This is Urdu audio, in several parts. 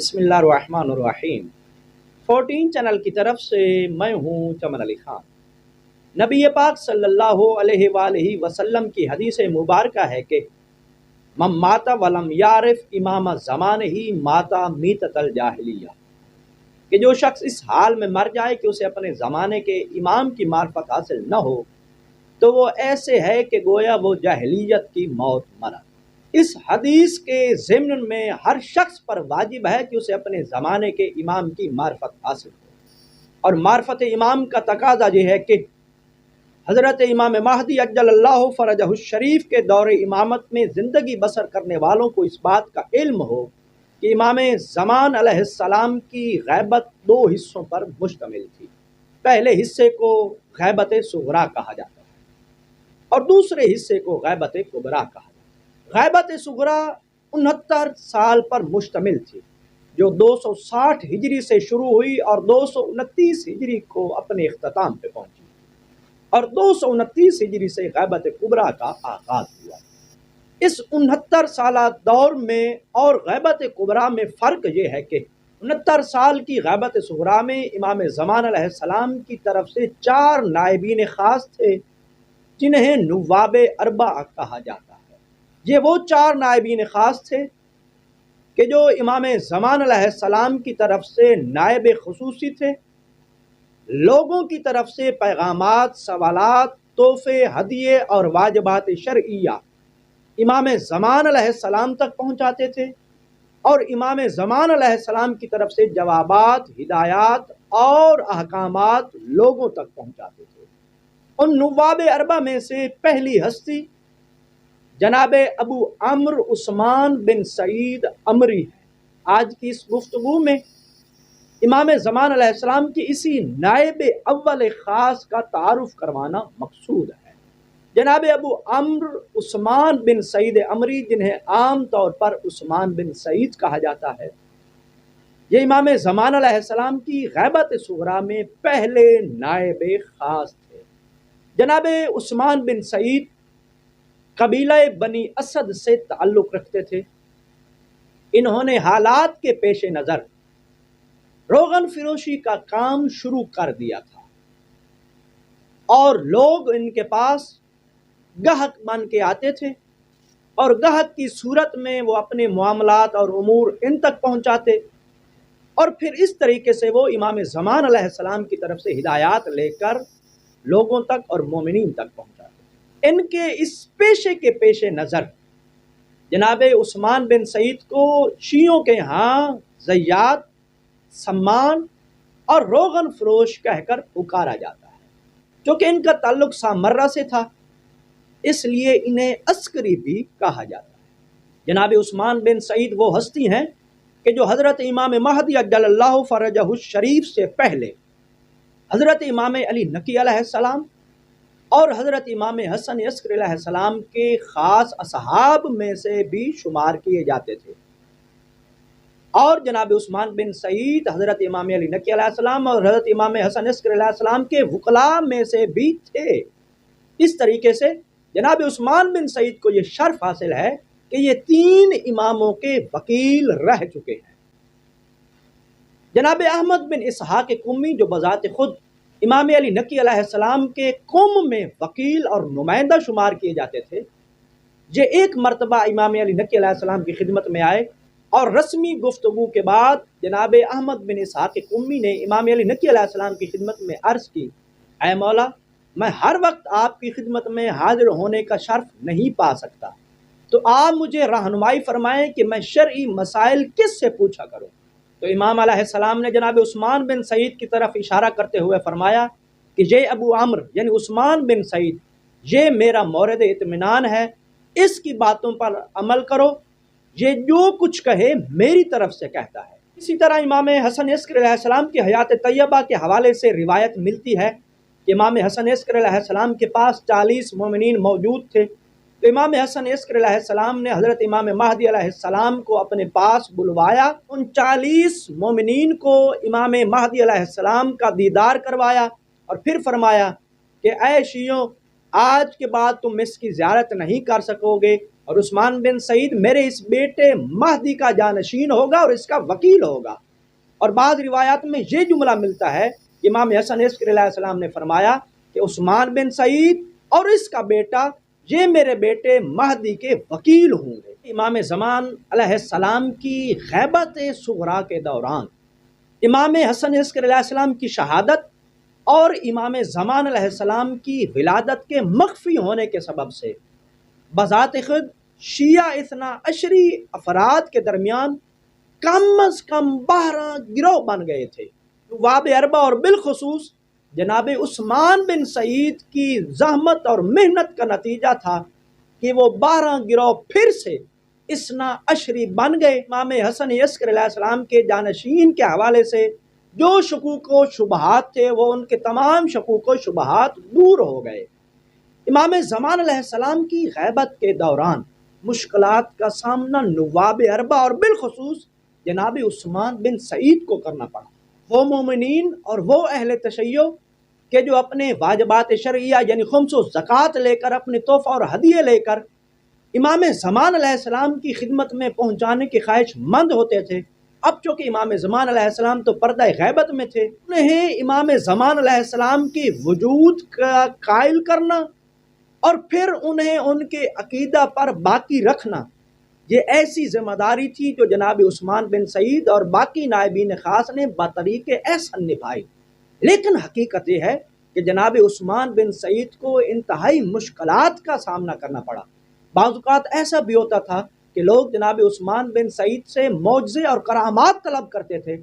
بسم اللہ الرحمن الرحیم 14 چینل کی طرف سے میں ہوں چمن علی خان۔ نبی پاک صلی اللہ علیہ وآلہ وسلم کی حدیث مبارکہ ہے کہ من مات ولم یعرف امام زمانہ ہی ماتا میتۃ الجاہلیہ، کہ جو شخص اس حال میں مر جائے کہ اسے اپنے زمانے کے امام کی معرفت حاصل نہ ہو تو وہ ایسے ہے کہ گویا وہ جاہلیت کی موت مرا۔ اس حدیث کے ضمن میں ہر شخص پر واجب ہے کہ اسے اپنے زمانے کے امام کی معرفت حاصل ہو، اور معرفت امام کا تقاضا یہ ہے کہ حضرت امام مہدی عجل اللہ فرجہ الشریف کے دور امامت میں زندگی بسر کرنے والوں کو اس بات کا علم ہو کہ امام زمان علیہ السلام کی غیبت دو حصوں پر مشتمل تھی۔ پہلے حصے کو غیبت صغریٰ کہا جاتا ہے اور دوسرے حصے کو غیبت کبریٰ کہا جاتا ہے۔ غیبت صغریٰ 69 سال پر مشتمل تھی، جو 260 ہجری سے شروع ہوئی اور 229 ہجری کو اپنے اختتام پہ پہنچی، اور 229 ہجری سے غیبت کبریٰ کا آغاز ہوا۔ اس 69 سالہ دور میں اور غیبت کبریٰ میں فرق یہ ہے کہ 69 سال کی غیبت صغریٰ میں امام زمان علیہ السلام کی طرف سے 4 نائبین خاص تھے جنہیں نواب اربعہ کہا جاتا ہے۔ یہ وہ 4 نائبین خاص تھے کہ جو امام زمان علیہ السلام کی طرف سے نائب خصوصی تھے، لوگوں کی طرف سے پیغامات، سوالات، تحفے، ہدیے اور واجبات شرعیہ امام زمان علیہ السلام تک پہنچاتے تھے، اور امام زمان علیہ السلام کی طرف سے جوابات، ہدایات اور احکامات لوگوں تک پہنچاتے تھے۔ ان نواب اربعہ میں سے پہلی ہستی جناب ابو عمرو عثمان بن سعید عمری ہے۔ آج کی اس گفتگو میں امام زمان علیہ السلام کی اسی نائب اول خاص کا تعارف کروانا مقصود ہے۔ جناب ابو عمرو عثمان بن سعید عمری، جنہیں عام طور پر عثمان بن سعید کہا جاتا ہے، یہ امام زمان علیہ السلام کی غیبت صغریٰ میں پہلے نائب خاص تھے۔ جناب عثمان بن سعید قبیلہ بنی اسد سے تعلق رکھتے تھے۔ انہوں نے حالات کے پیش نظر روغن فروشی کا کام شروع کر دیا تھا، اور لوگ ان کے پاس گاہک بن کے آتے تھے، اور گاہک کی صورت میں وہ اپنے معاملات اور امور ان تک پہنچاتے، اور پھر اس طریقے سے وہ امام زمان علیہ السلام کی طرف سے ہدایات لے کر لوگوں تک اور مومنین تک پہنچاتے۔ ان کے اس پیشے کے پیش نظر جناب عثمان بن سعید کو شیعوں کے ہاں زیات، سمان اور روغن فروش کہہ کر پکارا جاتا ہے۔ چونکہ ان کا تعلق سامرہ سے تھا، اس لیے انہیں عسکری بھی کہا جاتا ہے۔ جناب عثمان بن سعید وہ ہستی ہیں کہ جو حضرت امام مہدی عجل اللہ فرجہ الشریف سے پہلے حضرت امام علی نقی علیہ السلام اور حضرت امام حسن عسکری علیہ السلام کے خاص اصحاب میں سے بھی شمار کیے جاتے تھے، اور جناب عثمان بن سعید حضرت امام علی نقی علیہ السلام اور حضرت امام حسن عسکری علیہ السلام کے وکلاء میں سے بھی تھے۔ اس طریقے سے جناب عثمان بن سعید کو یہ شرف حاصل ہے کہ یہ 3 اماموں کے وکیل رہ چکے ہیں۔ جناب احمد بن اسحاق قمی، جو بذات خود امام علی نقی علیہ السلام کے قوم میں وکیل اور نمائندہ شمار کیے جاتے تھے، یہ ایک مرتبہ امام علی نقی علیہ السلام کی خدمت میں آئے، اور رسمی گفتگو کے بعد جناب احمد بن اسحاق قمی نے امام علی نقی علیہ السلام کی خدمت میں عرض کی، اے مولا، میں ہر وقت آپ کی خدمت میں حاضر ہونے کا شرف نہیں پا سکتا، تو آپ مجھے رہنمائی فرمائیں کہ میں شرعی مسائل کس سے پوچھا کروں۔ تو امام علیہ السلام نے جناب عثمان بن سعید کی طرف اشارہ کرتے ہوئے فرمایا کہ یہ ابو عمرو یعنی عثمان بن سعید، یہ میرا مورد اطمینان ہے، اس کی باتوں پر عمل کرو، یہ جو کچھ کہے میری طرف سے کہتا ہے۔ اسی طرح امام حسن عسکری علیہ السلام کی حیات طیبہ کے حوالے سے روایت ملتی ہے کہ امام حسن عسکری علیہ السلام کے پاس 40 مومنین موجود تھے، تو امام حسن عسکری علیہ السلام نے حضرت امام مہدی علیہ السلام کو اپنے پاس بلوایا، ان 40 مومنین کو امام مہدی علیہ السلام کا دیدار کروایا، اور پھر فرمایا کہ اے شیعوں، آج کے بعد تم اس کی زیارت نہیں کر سکو گے، اور عثمان بن سعید میرے اس بیٹے مہدی کا جانشین ہوگا اور اس کا وکیل ہوگا۔ اور بعض روایات میں یہ جملہ ملتا ہے، امام حسن عسکری علیہ السلام نے فرمایا کہ عثمان بن سعید اور اس کا بیٹا یہ میرے بیٹے مہدی کے وکیل ہوں گے۔ امام زمان علیہ السلام کی غیبت صغرا کے دوران امام حسن عسکری علیہ السلام کی شہادت اور امام زمان علیہ السلام کی ولادت کے مخفی ہونے کے سبب سے بذات خود شیعہ اثنا عشری افراد کے درمیان کم از کم 12 گروہ بن گئے تھے۔ نواب اربع اور بالخصوص جناب عثمان بن سعید کی زحمت اور محنت کا نتیجہ تھا کہ وہ 12 گروہ پھر سے اثنا عشری بن گئے۔ امام حسن عسکری علیہ السلام کے جانشین کے حوالے سے جو شکوک و شبہات تھے وہ ان کے تمام شکوک و شبہات دور ہو گئے۔ امام زمان علیہ السلام کی غیبت کے دوران مشکلات کا سامنا نواب اربع اور بالخصوص جناب عثمان بن سعید کو کرنا پڑا۔ وہ مومنین اور وہ اہل تشیع کہ جو اپنے واجبات شرعیہ یعنی خمس و زکوٰۃ لے کر، اپنے تحفہ اور ہدیے لے کر امام زمان علیہ السلام کی خدمت میں پہنچانے کے خواہش مند ہوتے تھے، اب چونکہ امام زمان علیہ السلام تو پردہ غیبت میں تھے، انہیں امام زمان علیہ السلام کی وجود کا قائل کرنا اور پھر انہیں ان کے عقیدہ پر باقی رکھنا، یہ ایسی ذمہ داری تھی جو جناب عثمان بن سعید اور باقی نائبین خاص نے بطریق احسن نبھائی۔ لیکن حقیقت یہ ہے کہ جناب عثمان بن سعید کو انتہائی مشکلات کا سامنا کرنا پڑا۔ بعض اوقات ایسا بھی ہوتا تھا کہ لوگ جناب عثمان بن سعید سے معجزے اور کرامات طلب کرتے تھے،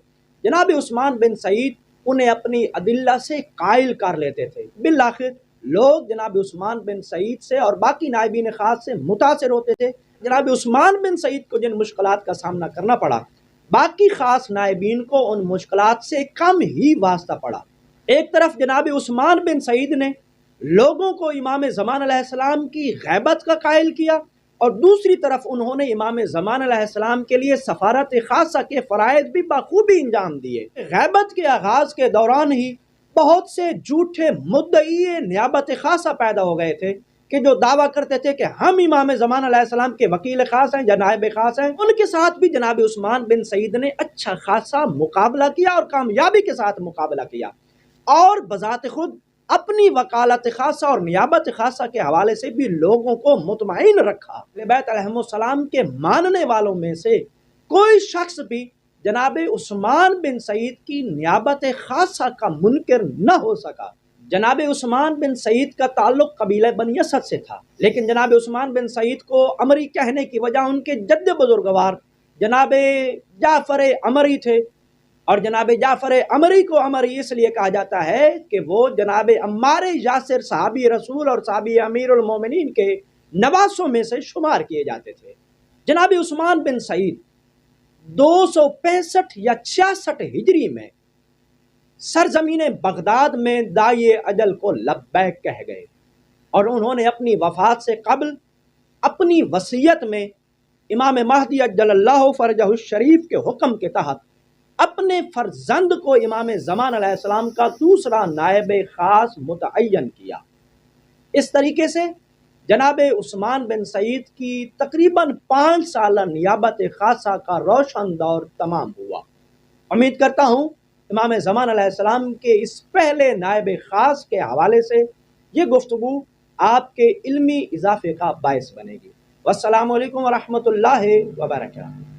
جناب عثمان بن سعید انہیں اپنی ادلہ سے قائل کر لیتے تھے۔ بالآخر لوگ جناب عثمان بن سعید سے اور باقی نائبین خاص سے متاثر ہوتے تھے۔ جناب عثمان بن سعید کو جن مشکلات کا سامنا کرنا پڑا، باقی خاص نائبین کو ان مشکلات سے کم ہی واسطہ پڑا۔ ایک طرف جناب عثمان بن سعید نے لوگوں کو امام زمان علیہ السلام کی غیبت کا قائل کیا، اور دوسری طرف انہوں نے امام زمان علیہ السلام کے لیے سفارت خاصہ کے فرائض بھی بخوبی انجام دیے۔ غیبت کے آغاز کے دوران ہی بہت سے جھوٹے مدعی نیابت خاصہ پیدا ہو گئے تھے کہ جو دعویٰ کرتے تھے کہ ہم امام زمان علیہ السلام کے وکیل خاص ہیں یا نائب خاص ہیں۔ ان کے ساتھ بھی جناب عثمان بن سعید نے اچھا خاصا مقابلہ کیا اور کامیابی کے ساتھ مقابلہ کیا، اور بذات خود اپنی وکالت خاصہ اور نیابت خاصہ کے حوالے سے بھی لوگوں کو مطمئن رکھا۔ اہل بیت علیہم السلام کے ماننے والوں میں سے کوئی شخص بھی جناب عثمان بن سعید کی نیابت خاصہ کا منکر نہ ہو سکا۔ جناب عثمان بن سعید کا تعلق قبیلہ بنی اسد سے تھا، لیکن جناب عثمان بن سعید کو امری کہنے کی وجہ ان کے جد بزرگوار جناب جعفر امری تھے، اور جناب جعفر امری کو امری اس لیے کہا جاتا ہے کہ وہ جناب عمار یاسر صحابی رسول اور صحابی امیر المومنین کے نواسوں میں سے شمار کیے جاتے تھے۔ جناب عثمان بن سعید 265 یا 66 ہجری میں سرزمین بغداد میں داعی اجل کو لبیک کہہ گئے، اور انہوں نے اپنی وفات سے قبل اپنی وصیت میں امام مہدی عجل اللہ فرجہ الشریف کے حکم کے تحت اپنے فرزند کو امام زمان علیہ السلام کا دوسرا نائب خاص متعین کیا۔ اس طریقے سے جناب عثمان بن سعید کی تقریباً 5 سالہ نیابت خاصہ کا روشن دور تمام ہوا۔ امید کرتا ہوں امام زمان علیہ السلام کے اس پہلے نائب خاص کے حوالے سے یہ گفتگو آپ کے علمی اضافے کا باعث بنے گی۔ والسلام علیکم ورحمۃ اللہ وبرکاتہ۔